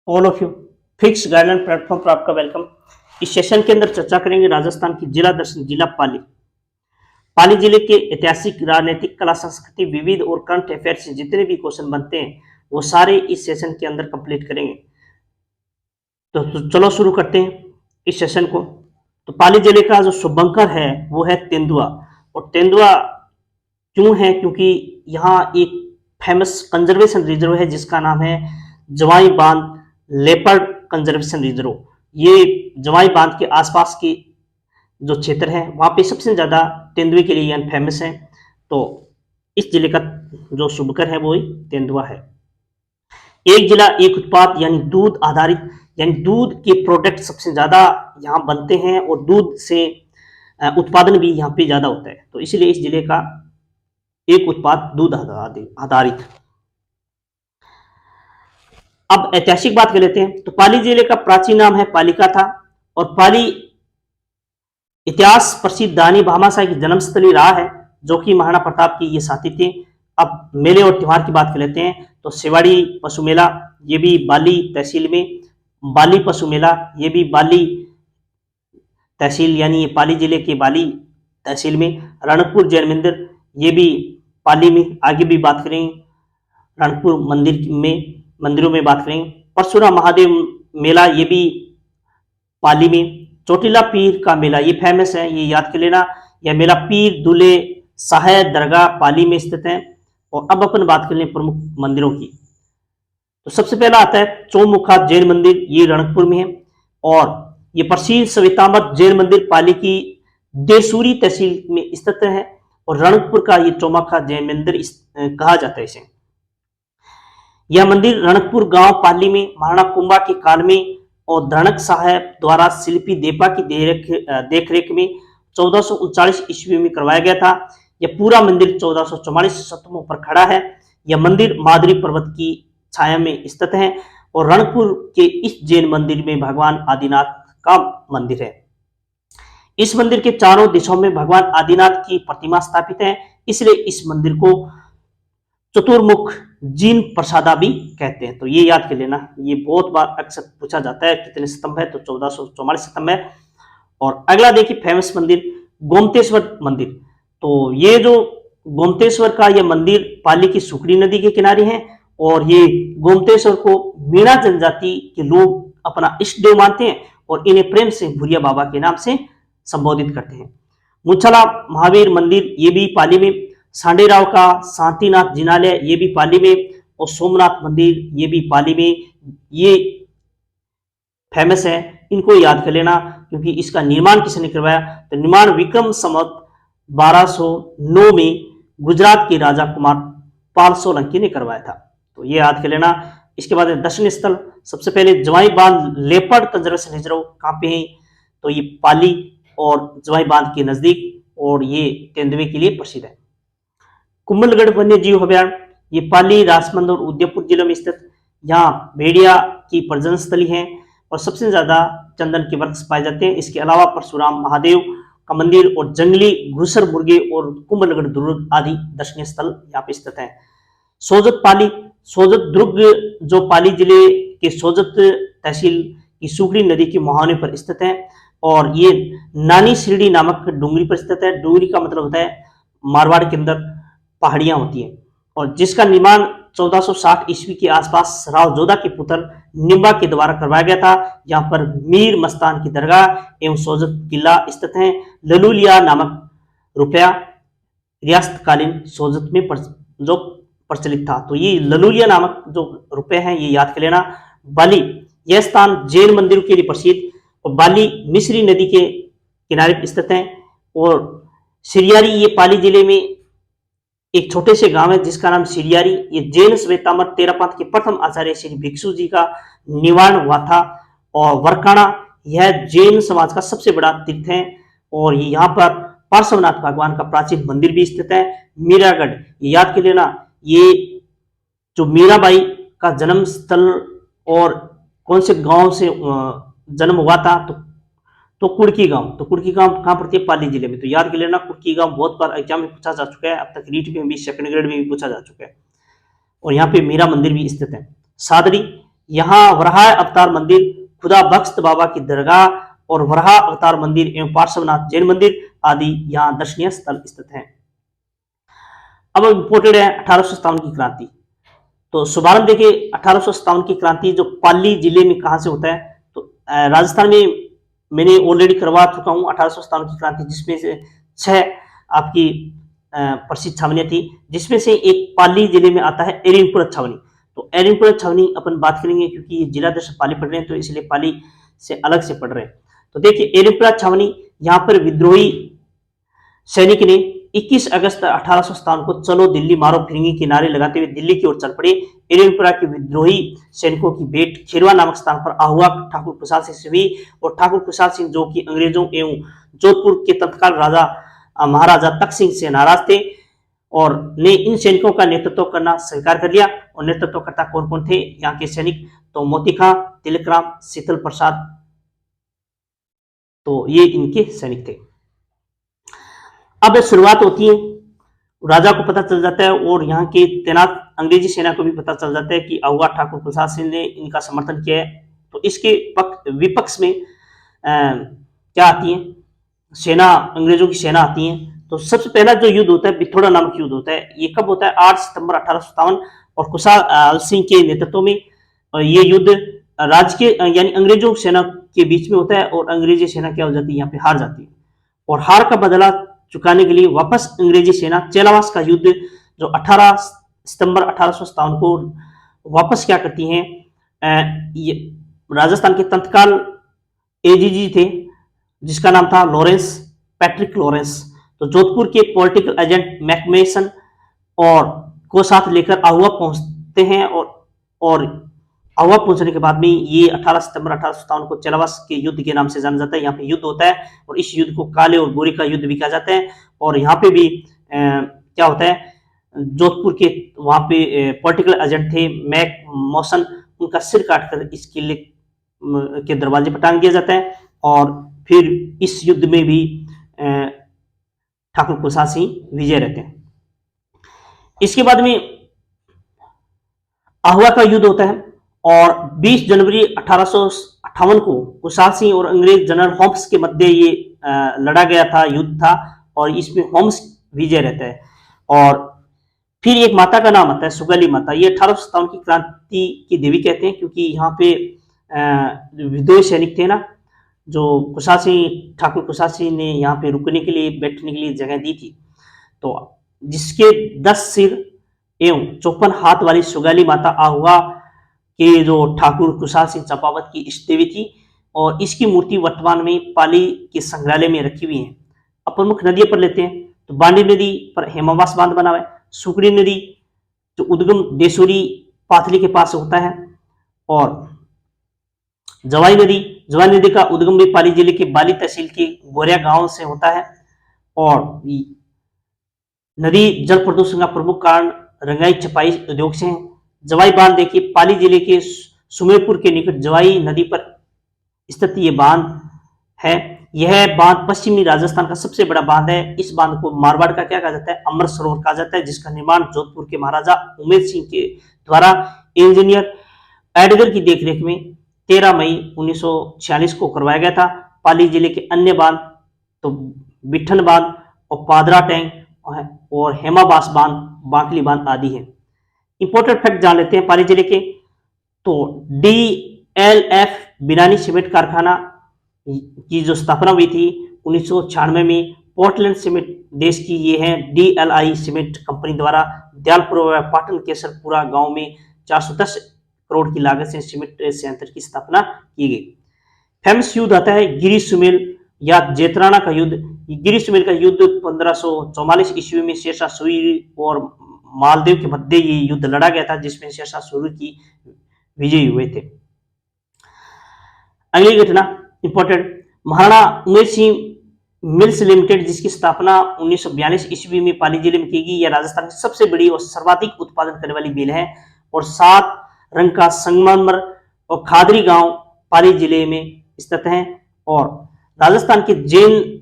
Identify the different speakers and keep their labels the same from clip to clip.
Speaker 1: All of you fix guideline platform पर आपका welcome. इस सेशन के अंदर चर्चा करेंगे राजस्थान की जिला दर्शन जिला पाली। पाली जिले के ऐतिहासिक, राजनीतिक, कला, संस्कृति, विविध और करंट अफेयर्स से जितने भी क्वेश्चन बनते हैं वो सारे इस सेशन के अंदर कंप्लीट करेंगे। तो चलो शुरू करते हैं इस सेशन को। तो पाली जिले का जो शुभंकर है वो है तेंदुआ। और तेंदुआ क्यों है? क्योंकि यहाँ एक फेमस कंजर्वेशन रिजर्व है जिसका नाम है जवाई बांध लेपर्ड कंजर्वेशन रिजर्व। ये जवाई बांध के आसपास की जो क्षेत्र है वहाँ पे सबसे ज़्यादा तेंदुए के लिए फेमस है। तो इस जिले का जो शुभकर है वो तेंदुआ है। एक जिला एक उत्पाद यानी दूध आधारित, यानी दूध के प्रोडक्ट सबसे ज़्यादा यहाँ बनते हैं और दूध से उत्पादन भी यहाँ पे ज़्यादा होता है। तो इसलिए इस जिले का एक उत्पाद दूध आधारित। अब ऐतिहासिक बात कर लेते हैं। तो पाली जिले का प्राचीन नाम है पालिका था और पाली इतिहास प्रसिद्ध दानी भामाशाह की जन्मस्थली रहा है जो कि महाराणा प्रताप की ये साथी थे। अब मेले और त्योहार की बात कर लेते हैं। तो सेवाड़ी पशु मेला ये भी बाली तहसील में, बाली पशु मेला ये भी बाली तहसील यानी पाली जिले के बाली तहसील में, रणकपुर जैन मंदिर ये भी पाली में, आगे भी बात करेंगे रणकपुर मंदिरों में बात करेंगे। परशुराम महादेव मेला ये भी पाली में, चोटिला पीर का मेला ये फेमस है, ये याद कर लेना। यह मेला पीर दुले साहे दरगाह पाली में स्थित है। और अब अपन बात कर लें प्रमुख मंदिरों की। तो सबसे पहला आता है चौमुखा जैन मंदिर, ये रणकपुर में है। और ये प्रसिद्ध सवितामठ जैन मंदिर पाली की देसूरी तहसील में स्थित है। और रणकपुर का ये चौमुखा जैन मंदिर कहा जाता है इसे। यह मंदिर रणकपुर गांव पाली में महाराणा कुंभा के काल में और धनक साहब द्वारा शिल्पी देपा की देखरेख में 1439 ईस्वी में करवाया गया था। यह पूरा मंदिर 1444 स्तंभों पर खड़ा है। यह मंदिर माधुरी पर्वत की छाया में स्थित है। और रणकपुर के इस जैन मंदिर में भगवान आदिनाथ का मंदिर है। इस मंदिर के चारों दिशाओं में भगवान आदिनाथ की प्रतिमा स्थापित है, इसलिए इस मंदिर को चतुर्मुख जीन प्रसादा भी कहते हैं। तो ये याद कर लेना, ये बहुत बार अक्सर पूछा जाता है कितने स्तंभ है, तो 1444 स्तंभ है। और अगला देखिए फेमस मंदिर गोमतेश्वर मंदिर। तो ये जो गोमतेश्वर का ये मंदिर पाली की सुकड़ी नदी के किनारे है। और ये गोमतेश्वर को मीणा जनजाति के लोग अपना इष्ट देव मानते हैं और इन्हें प्रेम से भुरिया बाबा के नाम से संबोधित करते हैं। मुछला महावीर मंदिर ये भी पाली में, सांडेराव का शांतिनाथ जिनालय ये भी पाली में, और सोमनाथ मंदिर ये भी पाली में, ये फेमस है। इनको याद कर लेना क्योंकि इसका निर्माण किसने करवाया? तो निर्माण विक्रम संवत 1209 में गुजरात के राजा कुमार पाल सोलंकी ने करवाया था। तो ये याद कर लेना। इसके बाद दर्शनीय स्थल सबसे पहले जवाई बांध लेपर्ड कंजर्वेशन रिजर्व कहाँ पे है? तो ये पाली और जवाई बांध के नजदीक, और ये तेंदुए के लिए प्रसिद्ध है। कुंभलगढ़ वन्य जीव अभ्यारण्य ये पाली, राजमंद और उदयपुर जिलों में स्थित, यहाँ भेड़िया की प्रजनन स्थली है और सबसे ज्यादा चंदन के वृक्ष पाए जाते हैं। इसके अलावा परशुराम महादेव का मंदिर और जंगली घुसर मुर्गे और कुंभलगढ़ दुर्ग आदि दर्शनीय स्थल यहाँ पे स्थित है। सोजत पाली, सोजत दुर्ग जो पाली जिले के सोजत तहसील की सुगड़ी नदी के मुहाने पर स्थित है। और ये नानी शिरडी नामक डूंगरी पर स्थित है। डूंगरी का मतलब होता है मारवाड़ के अंदर पहाड़ियां होती हैं। और जिसका निर्माण 1460 ईस्वी के आसपास राव जोधा के पुत्र निम्बा के द्वारा करवाया गया था। यहाँ पर मीर मस्तान की दरगाह एवं सोजत किला स्थित है। ललूलिया नामक रुपया रियासतकालीन सोजत में जो प्रचलित था। तो ये ललूलिया नामक जो रुपये हैं ये याद कर लेना। बाली यह स्थान जैन मंदिरों के लिए प्रसिद्ध, और बाली मिश्री नदी के किनारे पर स्थित है। और सिरियारी ये पाली जिले में एक छोटे से गांव है जिसका नाम सिरियारी। ये जैन श्वेतांबर तेरापंथ के प्रथम आचार्य श्री भिक्षु जी का निवारण हुआ था। और वरकाणा यह जैन समाज का सबसे बड़ा तीर्थ है। और यहाँ पर पार्श्वनाथ भगवान का प्राचीन मंदिर भी स्थित है। मीरागढ़ ये याद कर लेना, ये जो मीराबाई का जन्म स्थल और कौन से गांव से जन्म हुआ था, तो कुड़की गांव। तो कुड़की गांव कहाँ पड़ती है? पाली जिले में। तो याद कर लेना कुड़की गांव बहुत बार एग्जाम में पूछा जा चुका है, अब तक रीट में भी, सेकंड ग्रेड में भी पूछा जा चुका है। और यहाँ पे मीरा मंदिर भी स्थित है। सादरी यहाँ वराह अवतार मंदिर, खुदा बख्श बाबा की दरगाह और वराह अवतार मंदिर एवं पार्श्वनाथ जैन मंदिर आदि यहाँ दर्शनीय स्थल स्थित हैं। अब इंपोर्टेड है 1857 की क्रांति। तो शुभारंभ देखिए 1857 की क्रांति जो पाली जिले में कहां से होता है, तो राजस्थान में मैंने ऑलरेडी करवा चुका हूं 1857 की क्रांति, जिसमें से 6 आपकी प्रसिद्ध छावनियां थी, जिसमें से एक पाली जिले में आता है एरिनपुर छावनी। तो एरिनपुर छावनी अपन बात करेंगे क्योंकि ये जिला दर्शन पाली पढ़ रहे हैं, तो इसलिए पाली से अलग से पढ़ रहे हैं। तो देखिए एरिनपुर छावनी, यहाँ पर विद्रोही सैनिक ने 21 अगस्त 1857 को चलो दिल्ली मारो फिरंगी के नारे लगाते हुए दिल्ली की ओर चल पड़े। एरिनपुरा के विद्रोही सैनिकों की भेंट खिरवा नामक स्थान पर आहुआ ठाकुर खुशहाल सिंह से हुई और ठाकुर खुशहाल सिंह जो कि अंग्रेजों एवं जोधपुर के तत्काल राजा महाराजा तख्त सिंह से नाराज थे और ने इन सैनिकों का नेतृत्व करना स्वीकार कर लिया। और नेतृत्वकर्ता कौन कौन थे यहाँ के सैनिक, तो मोती खां, तिलक राम, शीतल प्रसाद, तो ये इनके सैनिक थे। अब शुरुआत होती है, राजा को पता चल जाता है और यहाँ के तैनात अंग्रेजी सेना को भी पता चल जाता है कि आहुआ ठाकुर खुशहाल सिंह ने इनका समर्थन किया है। तो इसके विपक्ष में क्या आती है, सेना, अंग्रेजों की सेना आती है। तो सबसे पहला जो युद्ध होता है बिथोड़ा नामक युद्ध होता है। ये कब होता है, 8 सितंबर 1857 और खुशहाल सिंह के नेतृत्व में ये युद्ध राज्य के यानी अंग्रेजों की सेना के बीच में होता है और अंग्रेजी सेना क्या हो जाती है, यहाँ पे हार जाती है। और हार का बदला चुकाने के लिए वापस अंग्रेजी सेना चेलावास का युद्ध जो 18 सितंबर 1857 को वापस क्या करती हैं, ये राजस्थान के तत्काल एजीजी थे जिसका नाम था लॉरेंस, पैट्रिक लॉरेंस, तो जोधपुर के पॉलिटिकल एजेंट मैकमेसन और को साथ लेकर आहुआ पहुंचते हैं और आहुआ पहुंचने के बाद में ये 18 सितंबर 1857 को चेलावास के युद्ध के नाम से जाना जाता है। यहाँ पे युद्ध होता है और इस युद्ध को काले और गोरे का युद्ध भी कहा जाता है। और यहाँ पे भी क्या होता है, जोधपुर के वहां पे पॉलिटिकल एजेंट थे मैक मौसन, उनका सिर काटकर इस किले के दरवाजे पर टांग दिया जाता है। और फिर इस युद्ध में भी ठाकुर खुशहाल सिंह विजय रहते हैं। इसके बाद में आहुआ का युद्ध होता है और 20 जनवरी 1858 को खुशहाल सिंह और अंग्रेज जनरल होम्स के मध्य ये लड़ा गया था, युद्ध था, और इसमें होम्स विजय रहता है। और फिर एक माता का नाम आता है सुगाली माता। ये 1857 की क्रांति की देवी कहते हैं क्योंकि यहाँ पे विद्रोही सैनिक थे ना, जो खुशहाल सिंह, ठाकुर खुशहाल सिंह ने यहाँ पे रुकने के लिए, बैठने के लिए जगह दी थी। तो जिसके 10 सिर एवं 54 हाथ वाली सुगाली माता आहुआ के जो ठाकुर खुशहाल सिंह चंपावत की इष्ट देवी थी और इसकी मूर्ति वर्तमान में पाली के संग्रहालय में रखी हुई है। अब प्रमुख नदियों पर लेते हैं तो बांडी नदी पर हेमावास बांध बना हुआ है, सुकड़ी नदी जो उद्गम देशोरी पाथली के पास होता है, और जवाई नदी का उद्गम भी पाली जिले के बाली तहसील के गोरिया गांव से होता है। और नदी जल प्रदूषण का प्रमुख कारण रंगाई छपाई उद्योग से है। जवाई बांध देखिए पाली जिले के सुमेरपुर के निकट जवाई नदी पर स्थित ये बांध है। यह बांध पश्चिमी राजस्थान का सबसे बड़ा बांध है। इस बांध को मारवाड़ का क्या कहा जाता है, अमृत सरोवर कहा जाता है, जिसका निर्माण जोधपुर के महाराजा उमेद सिंह के द्वारा इंजीनियर एडगर की देखरेख में 13 मई 1946 को करवाया गया था। पाली जिले के अन्य बांध तो बिठन बांध और पादरा टैंक और हेमावास बांध, बांकली बांध आदि है। इंपोर्टेंट फैक्ट जान लेते हैं पाली जिले के। तो DLF बिनानी सीमेंट कारखाना की जो स्थापना हुई थी 1996 में, पोर्टलैंड सीमेंट देश की ये है DLI सीमेंट कंपनी द्वारा दयालपुर व पाटन केसरपुरा गांव में 410 करोड़ की लागत से सीमेंट संयंत्र की स्थापना की गई। फेमस युद्ध आता है गिरी सुमेल या जेतराना का युद्ध। गिरी सुमेल का युद्ध 1544 ईस्वी में शेरशाह सूरी और मालदेव के मध्य ये युद्ध लड़ा गया था, जिसमें शेरशाह सूरी की विजयी हुए थे। अगली घटना important, Maharana Umed Singh mills limited जिसकी स्थापना 1942 ईस्वी में पाली जिले में की गई। यह राजस्थान की सबसे बड़ी और सर्वाधिक उत्पादन करने वाली मिल है और 7 रंग का संगमरमर और खादरी गांव पाली जिले में स्थित है। और राजस्थान के जैन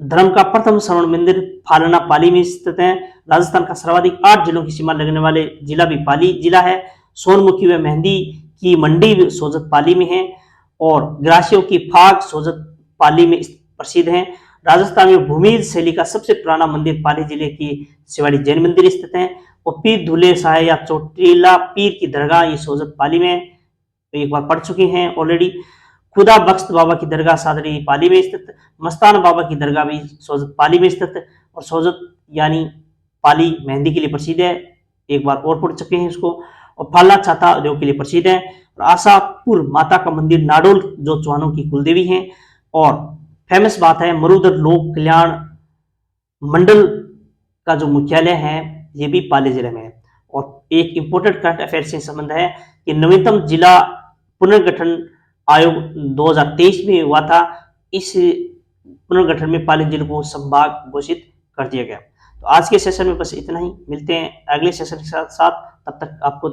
Speaker 1: धर्म का प्रथम श्रवण मंदिर फालना पाली में स्थित है। राजस्थान का सर्वाधिक 8 जिलों की सीमा लगने वाले जिला भी पाली जिला है। सोनमुखी व मेहंदी की मंडी सोजत पाली में है और ग्रासियों की फाग सोजत पाली में प्रसिद्ध है। राजस्थान में भूमिज शैली का सबसे पुराना मंदिर पाली जिले की शिवाड़ी जैन मंदिर स्थित है और पीर धुले शाह या चोटीला पीर की दरगाह ये सोजत पाली में एक बार पढ़ चुके हैं ऑलरेडी। खुदा बख्श बाबा की दरगाह सादरी पाली में स्थित, मस्तान बाबा की दरगाह भी सोजत पाली में स्थित और सोजत यानी पाली मेहंदी के लिए प्रसिद्ध है, एक बार और पढ़ चुके हैं इसको। और फाला छाता उद्योग के लिए प्रसिद्ध है और आशापुर माता का मंदिर नाडोल जो चौहानों की कुलदेवी है। और फेमस बात है मरुधर लोक कल्याण मंडल का जो मुख्यालय है ये भी पाली जिले में है। और एक इंपॉर्टेंट करंट अफेयर से संबंध है कि नवीनतम जिला पुनर्गठन आयोग 2023 में हुआ था। इस पुनर्गठन में पाली जिले को संभाग घोषित कर दिया गया। तो आज के सेशन में बस इतना ही, मिलते हैं अगले सेशन के साथ। तब तक आपको